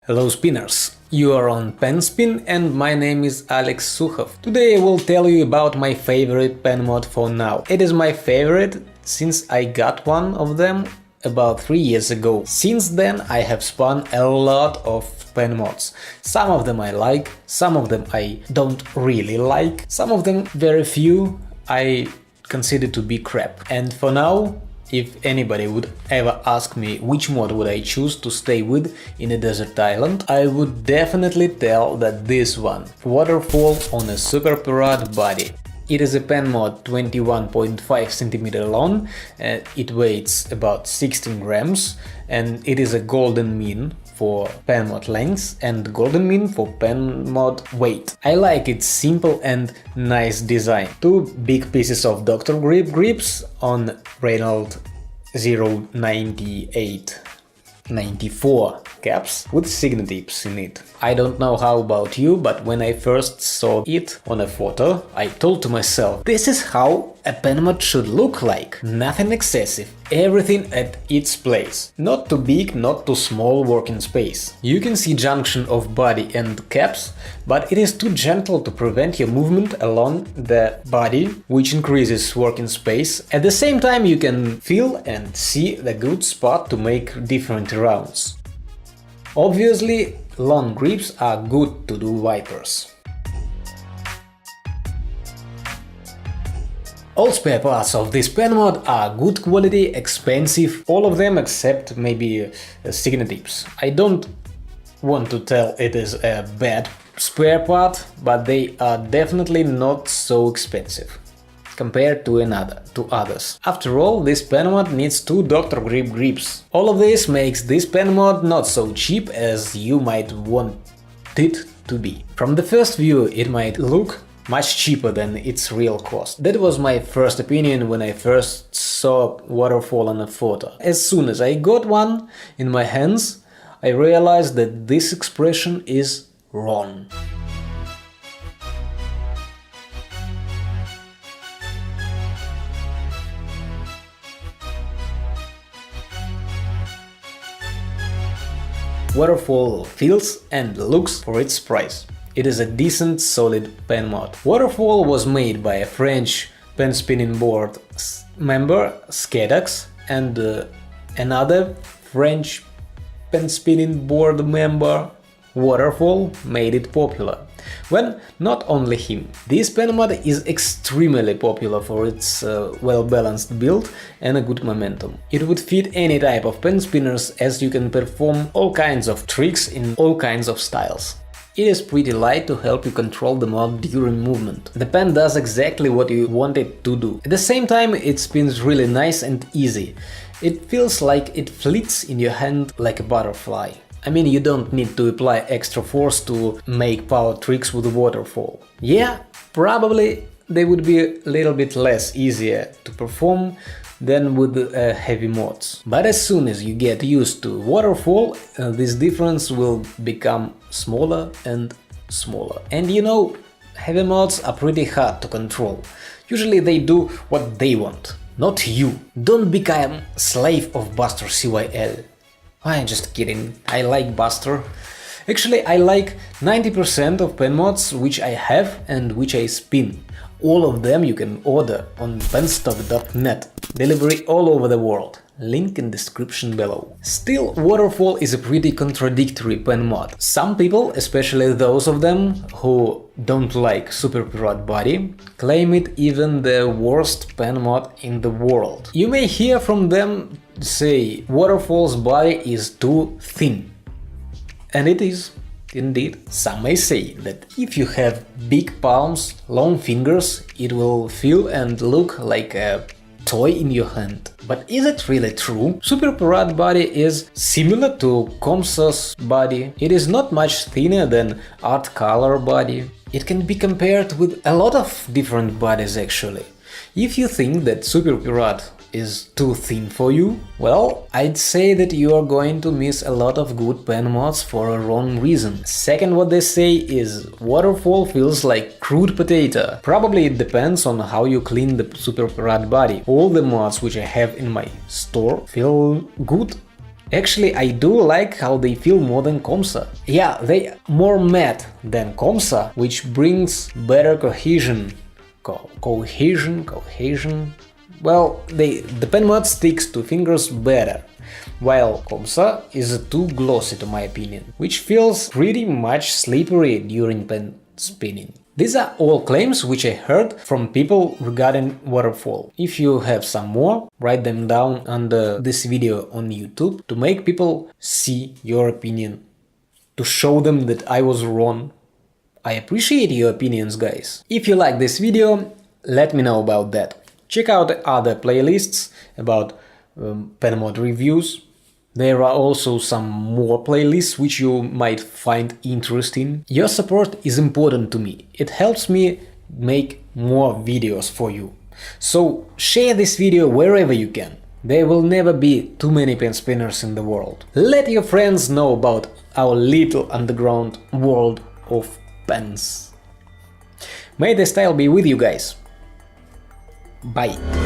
Hello spinners! You are on Penspin and my name is Alex Sukhov. Today I will tell you about my favorite pen mod for now. It is my favorite since I got one of them about 3 years ago. Since then I have spun a lot of pen mods. Some of them I like, some of them I don't really like, some of them very few I consider to be crap. And for now, if anybody would ever ask me which mod would I choose to stay with in a desert island, I would definitely tell that this one, Waterfall on a Super Pirat body. It is a pen mod 21.5 cm long, it weighs about 16 grams and it is a golden mean for pen mod length and golden mean for pen mod weight. I like its simple and nice design. Two big pieces of Dr. Grip grips on Reynolds 09894 caps with signet tips in it. I don't know how about you, but when I first saw it on a photo, I told to myself, this is how a pen mod should look like. Nothing excessive, everything at its place. Not too big, not too small working space. You can see junction of body and caps, but it is too gentle to prevent your movement along the body, which increases working space. At the same time you can feel and see the good spot to make different rounds. Obviously, long grips are good to do wipers. All spare parts of this pen mod are good quality, expensive, all of them except maybe signet tips. I don't want to tell it is a bad spare part, but they are definitely not so expensive compared to others. After all, this pen mod needs two Dr. Grip grips. All of this makes this pen mod not so cheap as you might want it to be. From the first view it might look much cheaper than its real cost. That was my first opinion when I first saw Waterfall on a photo. As soon as I got one in my hands, I realized that this expression is wrong. Waterfall feels and looks for its price. It is a decent, solid pen mod. Waterfall was made by a French pen spinning board member, Skedax, and another French pen spinning board member, Waterfall, made it popular. Well, not only him. This pen mod is extremely popular for its well-balanced build and a good momentum. It would fit any type of pen spinners, as you can perform all kinds of tricks in all kinds of styles. It is pretty light to help you control the mod during movement. The pen does exactly what you want it to do. At the same time, it spins really nice and easy. It feels like it flits in your hand like a butterfly. I mean, you don't need to apply extra force to make power tricks with Waterfall. Yeah, probably they would be a little bit less easier to perform than with heavy mods. But as soon as you get used to Waterfall, this difference will become smaller and smaller. And you know, heavy mods are pretty hard to control. Usually they do what they want, not you. Don't become slave of Buster CYL. I'm just kidding, I like Buster. Actually, I like 90% of pen mods which I have and which I spin. All of them you can order on penstock.at. Delivery all over the world. Link in description below. Still, Waterfall is a pretty contradictory pen mod. Some people, especially those of them who don't like Super Pirat body, claim it even the worst pen mod in the world. You may hear from them say Waterfall's body is too thin. And it is. Indeed, some may say that if you have big palms, long fingers, it will feel and look like a toy in your hand. But is it really true? Super Pirat body is similar to Comso's body. It is not much thinner than Art Color body. It can be compared with a lot of different bodies actually. If you think that Super Pirat is too thin for you, well, I'd say that you are going to miss a lot of good pen mods for a wrong reason. Second, what they say is Waterfall feels like crude potato. Probably it depends on how you clean the Super Pirat body. All the mods which I have in my store feel good Actually, I do like how they feel more than Comsa. Yeah, they are more matte than Comsa, which brings better cohesion. Cohesion. Well, the pen mod sticks to fingers better, while Comsa is too glossy to my opinion, which feels pretty much slippery during pen spinning. These are all claims which I heard from people regarding waterfall. If you have some more, write them down under this video on YouTube to make people see your opinion, to show them that I was wrong. I appreciate your opinions, guys. If you like this video, let me know about that. Check out other playlists about pen mod reviews. There are also some more playlists which you might find interesting. Your support is important to me. It helps me make more videos for you. So share this video wherever you can. There will never be too many pen spinners in the world. Let your friends know about our little underground world of pens. May the style be with you guys. Bye.